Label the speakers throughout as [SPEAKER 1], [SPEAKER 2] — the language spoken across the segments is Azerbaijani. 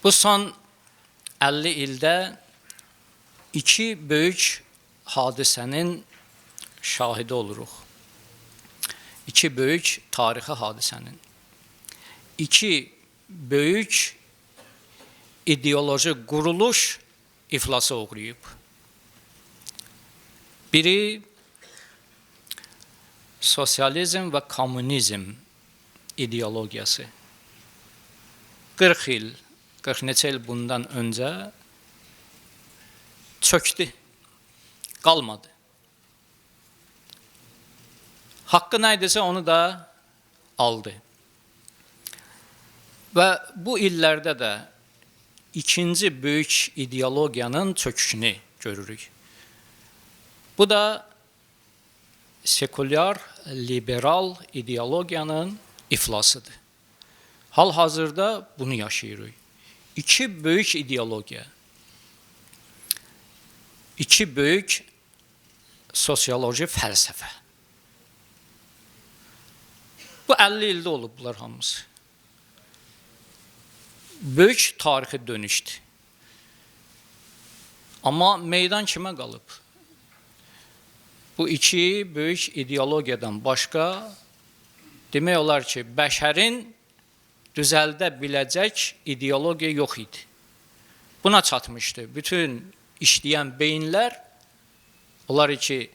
[SPEAKER 1] Bu son 50 ildə iki böyük hadisənin şahidi oluruq. İki böyük tarixi hadisənin. İki böyük ideoloji quruluş iflasa uğrayıb. Biri sosializm və komünizm ideologiyası. 40 il, 40 neçə il bundan öncə çöktü, qalmadı. Haqqı nəydisə onu da aldı. Və bu illərdə də ikinci böyük ideologiyanın çöküşünü görürük. Bu da sekulyar, liberal ideologiyanın iflasıdır. Hal-hazırda bunu yaşayırıq. İki böyük ideologiya, iki böyük sosioloji fəlsəfə. Bu 50 ildə olub bunlar hamısı. Böyük tarixi dönüşdü. Amma meydan kimə qalıb? Bu iki böyük ideologiyadan başqa demək olar ki, bəşərin düzəldə biləcək ideologiya yox idi. Buna çatmışdı. Bütün işləyən beyinlər, onlar ki,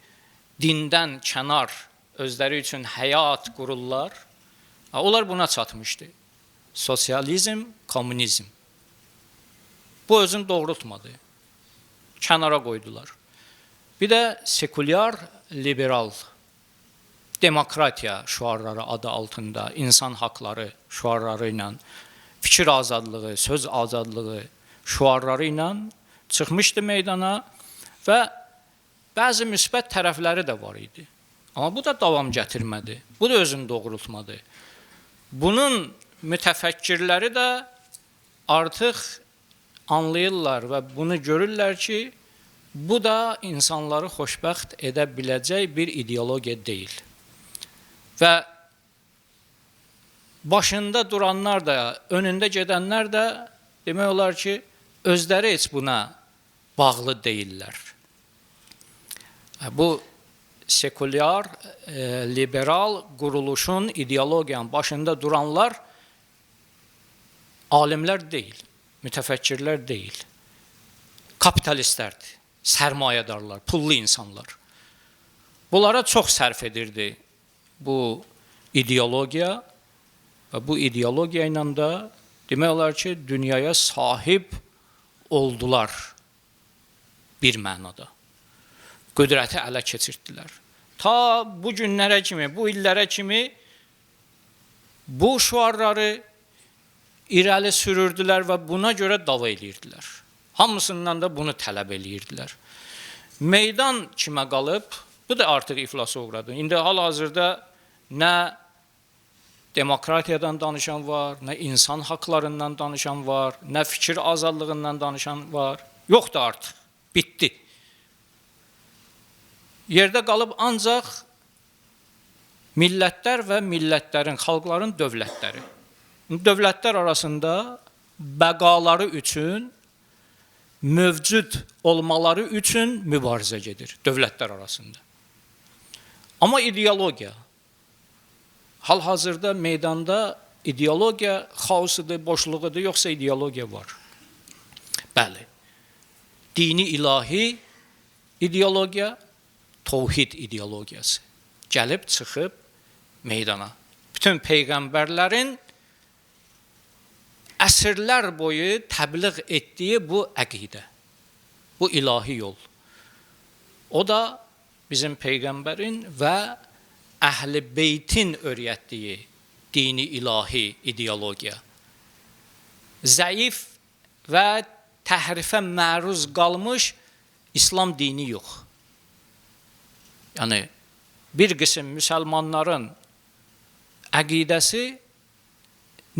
[SPEAKER 1] dindən kənar özləri üçün həyat qururlar, onlar buna çatmışdı. Sosializm, komünizm. Bu özünü doğrultmadı. Kənara qoydular. Bir də sekulyar, liberal, demokratiya şüarları adı altında, insan haqları şüarları ilə, fikir azadlığı, söz azadlığı şüarları ilə çıxmışdı meydana və bəzi müsbət tərəfləri də var idi. Amma bu da davam gətirmədi. Bu da özünü doğrultmadı. Bunun mütəfəkkirləri də artıq anlayırlar və bunu görürlər ki, bu da insanları xoşbəxt edə biləcək bir ideologiya deyil. Və başında duranlar da, önündə gedənlər də demək olar ki, özləri heç buna bağlı deyirlər. Bu sekulyar, liberal quruluşun, ideologiyanın başında duranlar alimlər deyil, mütəfəkkirlər deyil, kapitalistlərdir, sərmayədarlar, pullu insanlar. Bunlara çox sərf edirdi bu ideologiya və bu ideologiya ilə də demək olar ki, dünyaya sahib oldular bir mənada. Qüdrəti ələ keçirdilər. Ta bu günlərə kimi, bu illərə kimi bu şüarları irəli sürürdülər və buna görə dava edirdilər. Hamısından da bunu tələb edirdilər. Meydan kimə qalıb? Bu da artıq iflasa uğradı. İndi hal-hazırda nə demokratiyadan danışan var, nə insan haqlarından danışan var, nə fikir azadlığından danışan var. Yoxdur artıq, bitdi. Yerdə qalıb ancaq millətlər və millətlərin, xalqların dövlətləri. Dövlətlər arasında bəqaları üçün, mövcud olmaları üçün mübarizə gedir dövlətlər arasında. Amma ideologiya, hal-hazırda meydanda ideologiya xaosudur, boşluğudur, yoxsa ideologiya var. Bəli, dini ilahi ideologiya, təvhid ideologiyası gəlib çıxıb meydana. Bütün peyğəmbərlərin əsrlər boyu təbliğ etdiyi bu əqidə, bu ilahi yol. O da bizim peyğəmbərin və əhl-i beytin öyrətdiyi dini ilahi ideologiya. Zəif və təhrifə məruz qalmış İslam dini yox. Yəni, bir qism müsəlmanların əqidəsi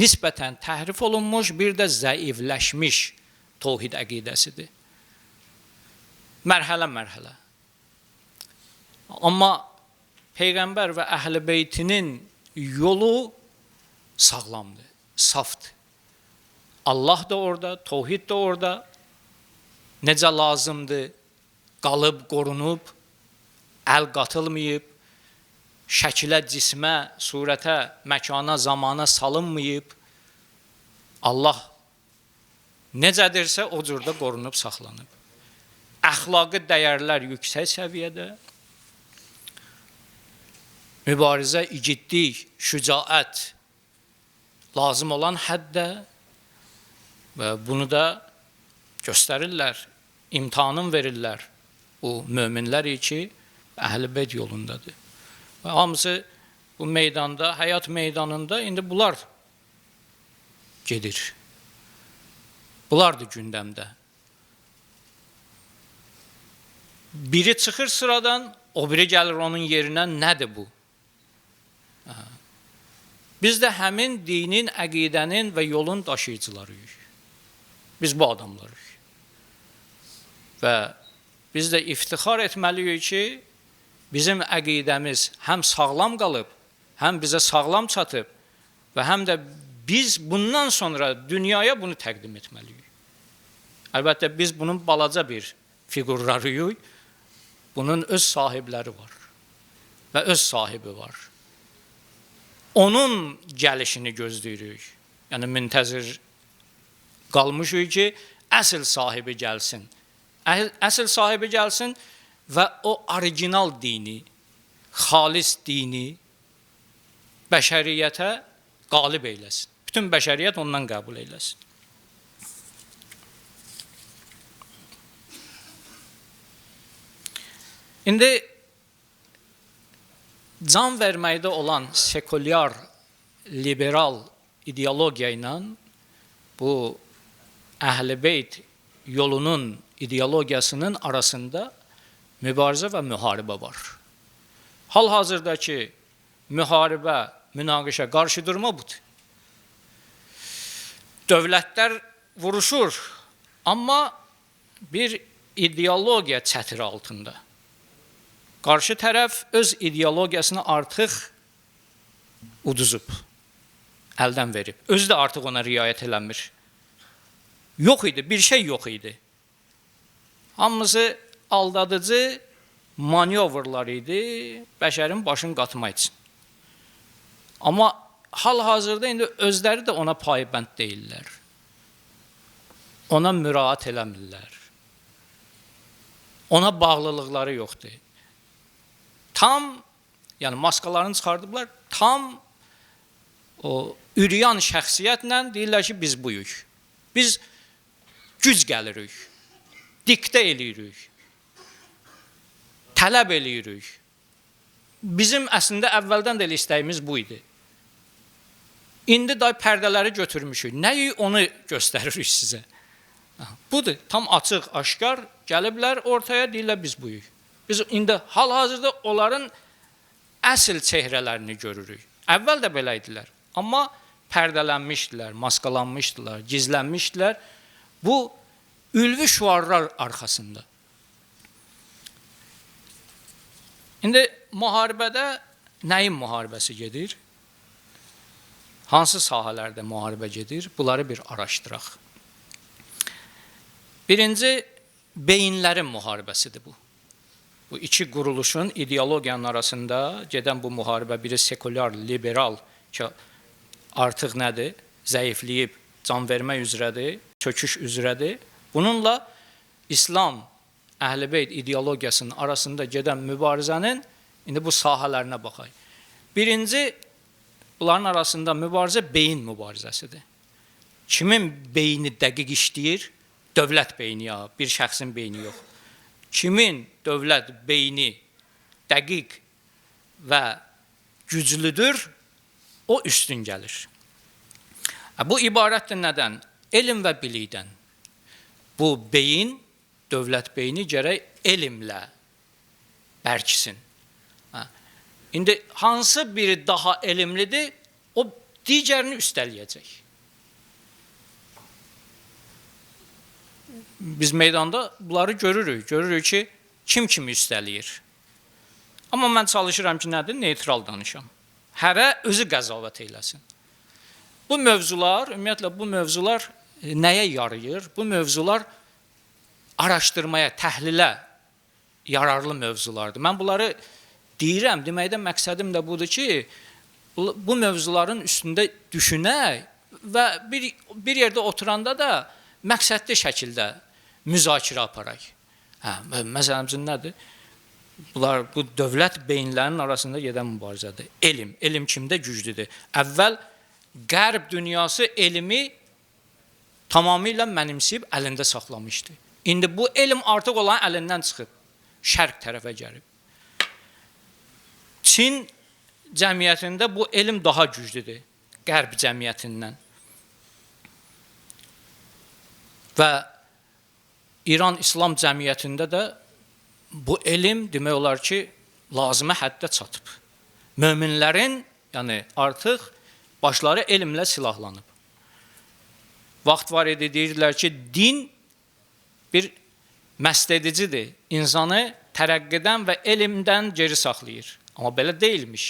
[SPEAKER 1] nisbətən təhrif olunmuş, bir də zəifləşmiş təvhid əqidəsidir. Mərhələ-mərhələ. Amma Peyğəmbər və Əhl-i Beytinin yolu sağlamdır, safdır. Allah da orada, tövhid də orada. Necə lazımdır, qalıb, qorunub, əl qatılmayıb, şəkilə, cismə, surətə, məkana, zamana salınmayıb. Allah necədirsə o cürdə qorunub, saxlanıb. Əxlaqi dəyərlər yüksək səviyyədə. Mübarizə, igidlik, şücaət lazım olan həddə və bunu da göstərirlər, imtahanın verirlər bu möminlər ki, Əhl-i Beyt yolundadır. Və hamısı bu meydanda, həyat meydanında indi bunlar gedir. Bunlardır gündəmdə. Biri çıxır sıradan, o biri gəlir onun yerinə, nədir bu? Biz də həmin dinin, əqidənin və yolun daşıyıcılarıyıq. Biz bu adamlarıq. Və biz də iftixar etməliyik ki, bizim əqidəmiz həm sağlam qalıb, həm bizə sağlam çatıb və həm də biz bundan sonra dünyaya bunu təqdim etməliyik. Əlbəttə, biz bunun balaca bir fiqurlarıyıq. Bunun öz sahibləri var və öz sahibi var. Onun gəlişini gözləyirik. Yəni, müntəzir qalmışıq ki, əsl sahibi gəlsin. Əsl sahibi gəlsin və o orijinal dini, xalis dini bəşəriyyətə qalib eyləsin. Bütün bəşəriyyət ondan qəbul eyləsin. İndi can verməkdə olan sekulyar, liberal ideologiya ilə bu Əhl-i Beyt yolunun ideologiyasının arasında mübarizə və müharibə var. Hal-hazırdakı müharibə, münaqişə, qarşı durma budur. Dövlətlər vuruşur, amma bir ideologiya çətiri altında. Qarşı tərəf öz ideologiyasını artıq uduzub, əldən verib. Özü də artıq ona riayət eləmir. Yox idi, bir şey yox idi. Hamısı aldadıcı manyovrlar idi, bəşərin başını qatmaq üçün. Amma hal-hazırda indi özləri də ona paybənd deyirlər. Ona müraat eləmirlər. Ona bağlılıqları yoxdur. Tam, yəni maskalarını çıxardıblar, tam o üryan şəxsiyyətlə deyirlər ki, biz buyuq. Biz güc gəlirik, diktə eləyirik, tələb eləyirik. Bizim əslində əvvəldən də elə istəyimiz bu idi. İndi da pərdələri götürmüşük. Nəyi onu göstəririk sizə? Budur, tam açıq, aşkar gəliblər ortaya, deyirlər biz buyuq. Biz indi hal-hazırda onların əsl çehrələrini görürük. Əvvəl də belə idilər. Amma pərdələnmişdilər, maskalanmışdılar, gizlənmişdilər. Bu ülvi şüarlar arxasında. İndi müharibədə nəyin müharibəsi gedir? Hansı sahələrdə müharibə gedir? Bunları bir araşdıraq. Birinci, beyinlərin müharibəsidir bu. Bu iki quruluşun ideologiyanın arasında gedən bu müharibə, biri sekulyar, liberal ki, artıq nədir? Zəifləyib, can vermək üzrədir, çöküş üzrədir. Bununla İslam, Əhl-i Beyt ideologiyasının arasında gedən mübarizənin indi bu sahələrinə baxaq. Birinci, bunların arasında mübarizə beyin mübarizəsidir. Kimin beyni dəqiq işləyir? Dövlət beyni ya, bir şəxsin beyni yox. Kimin dövlət beyni dəqiq və güclüdür, o üstün gəlir. Bu ibarətdir nədən? Elm və bilikdən. Bu beyin, dövlət beyni gərək elmlə bərkisin. İndi hansı biri daha elmlidir, o digərini üstələyəcək. Biz meydanda bunları görürük. Görürük ki, kim kimi üstələyir. Amma mən çalışıram ki, nədir? Neytral danışam. Hərə özü qəzavət eyləsin. Bu mövzular, ümumiyyətlə bu mövzular nəyə yarayır? Bu mövzular araşdırmaya, təhlilə yararlı mövzulardır. Mən bunları deyirəm, deməkdən məqsədim də budur ki, bu mövzuların üstündə düşünək və bir yerdə oturanda da məqsədli şəkildə müzakirə aparaq. Məsələmizin nədir? Bunlar bu dövlət beyinlərinin arasında gedən mübarizədir. Elm kimdə güclüdür? Əvvəl Qərb dünyası elmi tamamilə mənimsəyib əlində saxlamışdı. İndi bu elm artıq olan əlindən çıxıb, şərq tərəfə gəlib. Çin cəmiyyətində bu elm daha güclüdür, Qərb cəmiyyətindən. Və İran İslam cəmiyyətində də bu elm demək olar ki, lazımə həddə çatıb. Möminlərin, yəni artıq başları elmlə silahlanıb. Vaxt var idi, deyirlər ki, din bir məst edicidir. İnsanı tərəqqidən və elmdən geri saxlayır. Amma belə deyilmiş.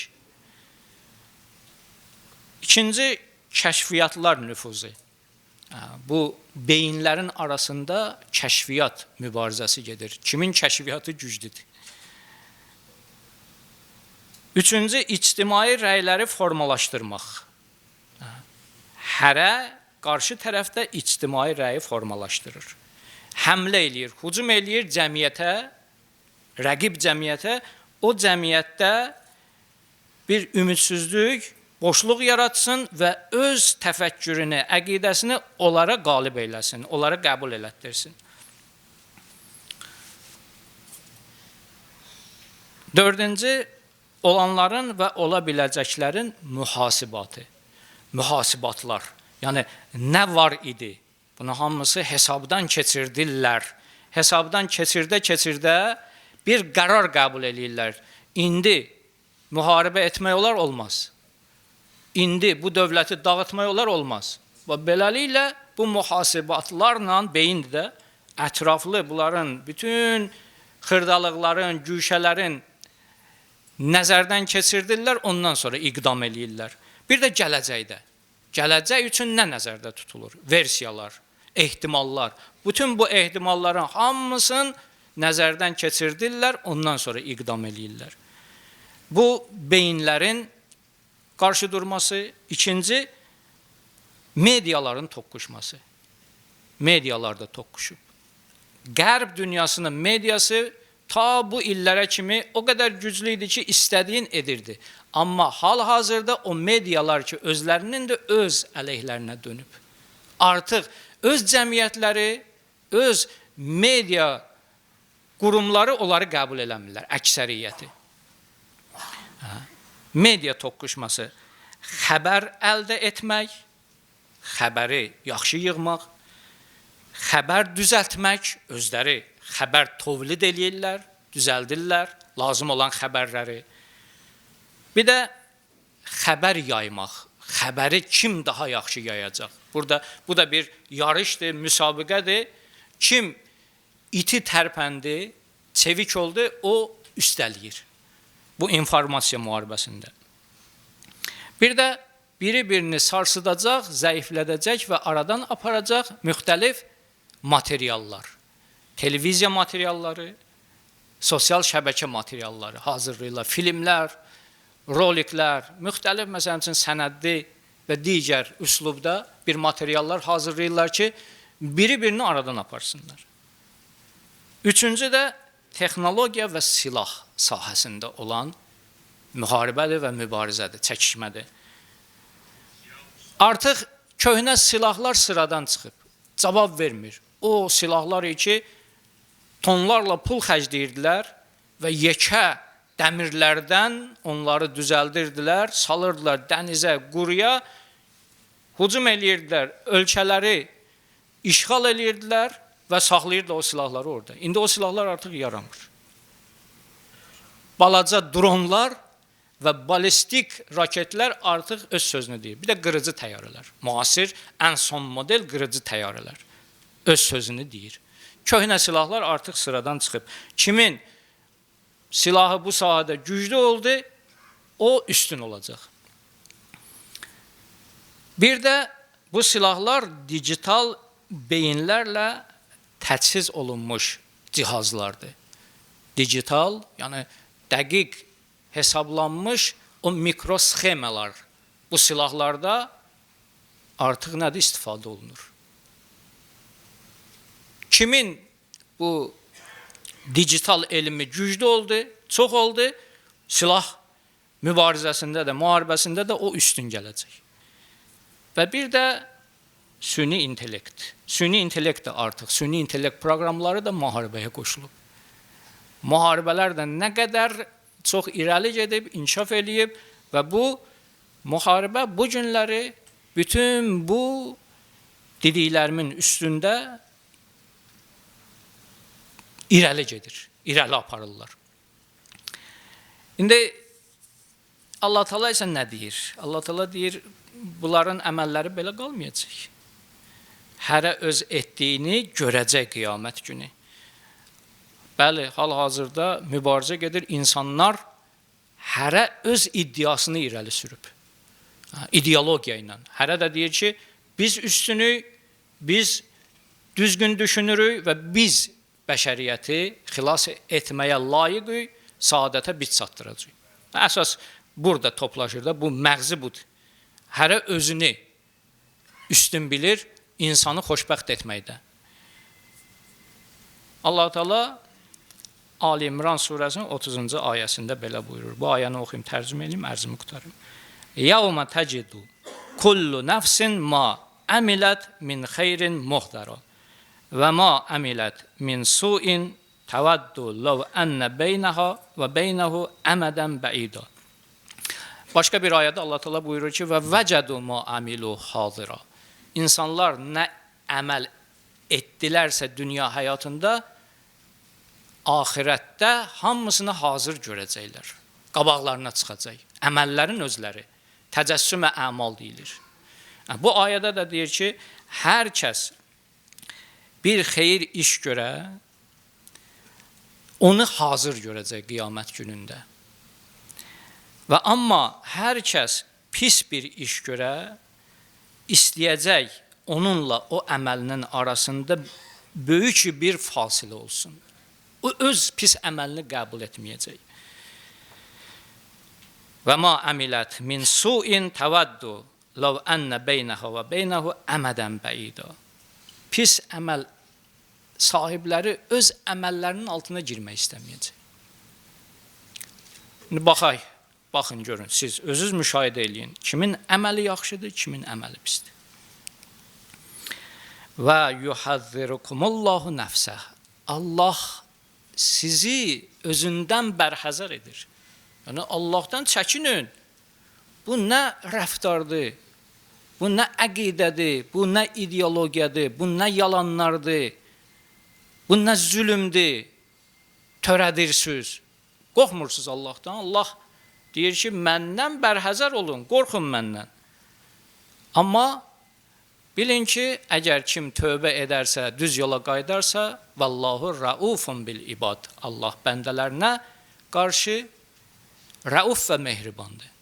[SPEAKER 1] İkinci, kəşfiyyatlar nüfuzu. Bu, beyinlərin arasında kəşfiyyat mübarizəsi gedir. Kimin kəşfiyyatı güclüdür? Üçüncü, ictimai rəyləri formalaşdırmaq. Hərə qarşı tərəfdə ictimai rəyi formalaşdırır. Həmlə eləyir, hücum eləyir cəmiyyətə, rəqib cəmiyyətə, o cəmiyyətdə bir ümidsizlik, boşluq yaratsın və öz təfəkkürünü, əqidəsini onlara qalib eləsin, onlara qəbul elətdirsin. Dördüncü, olanların və ola biləcəklərin mühasibatı, mühasibatlar. Yəni, nə var idi? Bunu hamısı hesabdan keçirdirlər. Hesabdan keçirdə bir qərar qəbul edirlər. İndi müharibə etmək olar, olmaz. İndi bu dövləti dağıtmaq olar, olmaz. Və beləliklə bu mühasibatlarla beyin də ətraflı bunların bütün xırdalıqların, güşələrin nəzərdən keçirdirlər, ondan sonra iqdam eləyirlər. Bir də gələcəkdə. Gələcək üçün nə nəzərdə tutulur? Versiyalar, ehtimallar. Bütün bu ehtimalların hamısını nəzərdən keçirdirlər, ondan sonra iqdam eləyirlər. Bu, beyinlərin qarşı durması. İkinci, mediaların toqquşması. Medialarda toqquşub. Qərb dünyasının mediası ta bu illərə kimi o qədər güclü idi ki, istədiyin edirdi. Amma hal-hazırda o medialar ki, özlərinin də öz əleyhlərinə dönüb. Artıq öz cəmiyyətləri, öz media qurumları onları qəbul eləmirlər, əksəriyyəti. Media toqquşması, xəbər əldə etmək, xəbəri yaxşı yığmaq, xəbər düzəltmək, özləri xəbər tovlid eləyirlər, düzəldirlər, lazım olan xəbərləri. Bir də xəbər yaymaq, xəbəri kim daha yaxşı yayacaq? Bu da bir yarışdır, müsabiqədir. Kim iti tərpəndi, çevik oldu, o üstələyir. Bu informasiya müharibəsində. Bir də biri-birini sarsıdacaq, zəiflədəcək və aradan aparacaq müxtəlif materiallar. Televiziya materialları, sosial şəbəkə materialları hazırlayırlar, filmlər, roliklər, müxtəlif məsələn üçün sənədli və digər üslubda bir materiallar hazırlayırlar ki, biri-birini aradan aparsınlar. Üçüncü də texnologiya və silah sahəsində olan müharibədir və mübarizədir, çəkişmədir. Artıq köhnə silahlar sıradan çıxıb, cavab vermir. O silahlar ki, tonlarla pul xərcləyirdilər və yekə dəmirlərdən onları düzəldirdilər, salırdılar dənizə, quruya, hücum eləyirdilər, ölkələri işğal eləyirdilər və saxlayırdılar o silahları orada. İndi o silahlar artıq yaramır. Balaca dronlar və balistik raketlər artıq öz sözünü deyir. Bir də qırıcı təyyarələr, müasir, ən son model qırıcı təyyarələr öz sözünü deyir. Köhnə silahlar artıq sıradan çıxıb. Kimin silahı bu sahədə güclü oldu, o üstün olacaq. Bir də bu silahlar digital beyinlərlə təchiz olunmuş cihazlardır. Digital, yəni dəqiq hesablanmış o mikrosxemalar bu silahlarda artıq nədir istifadə olunur. Kimin bu digital elmi güclü oldu, çox oldu, silah mübarizəsində də, müharibəsində də o üstün gələcək. Və bir də süni intellekt. Süni intellekt də artıq, süni intellekt proqramları da müharibəyə qoşulub. Müharibələr də nə qədər çox irəli gedib, inkişaf eləyib və bu müharibə bu günləri bütün bu dediklərimin üstündə irəli gedir, irəli aparırlar. İndi Allah Teala isə nə deyir? Allah Teala deyir, bunların əməlləri belə qalmayacaq. Hərə öz etdiyini görəcək qiyamət günü. Bəli, hal-hazırda mübarizə gedir, insanlar hərə öz iddiasını irəli sürüb. İdeologiya ilə. Hərə də deyir ki, biz üstünük, biz düzgün düşünürük və biz bəşəriyyəti xilas etməyə layiqik, saadətə biz çatdıracaq. Əsas burada toplaşır da, bu məğzi budur. Hərə özünü üstün bilir, insanı xoşbəxt etməkdə. Allah Teala Ali İmran surəsinin 30-cu ayəsində belə buyurur. Bu ayəni oxuyum, tərcümə edeyim, ərzimi qutarım. Yevmə təcidu kullu nəfsin ma əmilət min xeyrin muhdara və ma əmilət min suin təvəddu ləv ənə beynəha və beynəhu əmədən bəida. Başqa bir ayədə Allah Teala buyurur ki, və vəcədu ma əmilu hazira. İnsanlar nə əməl etdilərsə dünya həyatında, axirətdə hamısını hazır görəcəklər. Qabaqlarına çıxacaq. Əməllərin özləri. Təcəssümə əmal deyilir. Bu ayədə də deyir ki, hər kəs bir xeyir iş görə, onu hazır görəcək qiyamət günündə. Və amma hər kəs pis bir iş görə, istəyəcək onunla o əməlinin arasında böyük bir fasilə olsun. O öz pis əməlini qəbul etməyəcək. Və ma əmilət min suin təvəddu ləv ənə beynəha və beynəhu əmədən bəida. Pis əməl sahibləri öz əməllərinin altına girmək istəməyəcək. İndi baxın, görün, siz özünüz müşahidə eləyin. Kimin əməli yaxşıdır, kimin əməli pisdir. Və yuhəzzirukumullahu nəfsəh. Allah sizi özündən bərhəzər edir. Yəni, Allahdan çəkinin. Bu nə rəftardır, bu nə əqidədir, bu nə ideologiyadır, bu nə yalanlardır, bu nə zülümdür, törədirsiniz. Qorxmursunuz Allahdan. Allah deyir ki, məndən bərhəzər olun, qorxun məndən. Amma bilin ki, əgər kim tövbə edərsə, düz yola qaydarsa, vallahu raufun bil ibad. Allah bəndələrinə qarşı rauf və mehribandır.